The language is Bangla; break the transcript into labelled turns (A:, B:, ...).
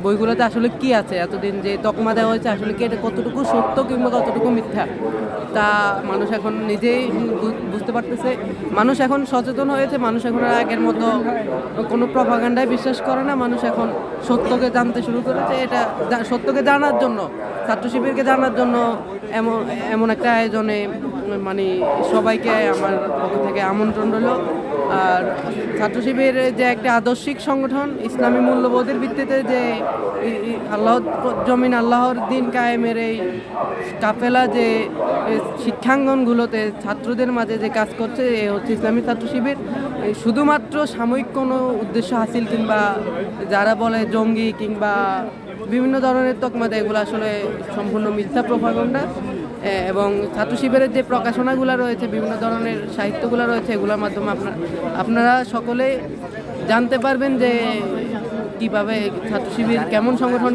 A: বইগুলোতে আসলে কি আছে, এতদিন যে তকমা দেওয়া হয়েছে আসলে কি এটা কতটুকু সত্য কিংবা কতটুকু মিথ্যা, তা মানুষ এখন নিজেই বুঝতে পারতেছে। মানুষ এখন সচেতন হয়েছে, মানুষ এখন আর আগের মতো কোনো প্রপাগান্ডায় বিশ্বাস করে না। মানুষ এখন সত্যকে জানতে শুরু করেছে। এটা সত্যকে জানার জন্য, ছাত্র শিবিরকে জানার জন্য এমন এমন একটা আয়োজনে মানে সবাইকে আমার পক্ষ থেকে আমন্ত্রণ রইল। আর ছাত্র শিবির যে একটা আদর্শিক সংগঠন, ইসলামী মূল্যবোধের ভিত্তিতে যে আল্লাহ জমিন আল্লাহর দিন কায়েমের এই কাফেলা যে শিক্ষাঙ্গনগুলোতে ছাত্রদের মাঝে যে কাজ করছে, এ হচ্ছে ইসলামী ছাত্র শিবির। শুধুমাত্র সাময়িক কোনো উদ্দেশ্য হাসিল কিংবা যারা বলে জঙ্গি কিংবা বিভিন্ন ধরনের তকমা দেয়, এগুলো আসলে সম্পূর্ণ মিথ্যা প্রপাগান্ডা। এবং ছাত্র শিবিরের যে প্রকাশনাগুলো রয়েছে, বিভিন্ন ধরনের সাহিত্যগুলো রয়েছে, এগুলোর মাধ্যমে আপনারা সকলে জানতে পারবেন যে কীভাবে ছাত্র শিবির কেমন সংগঠন।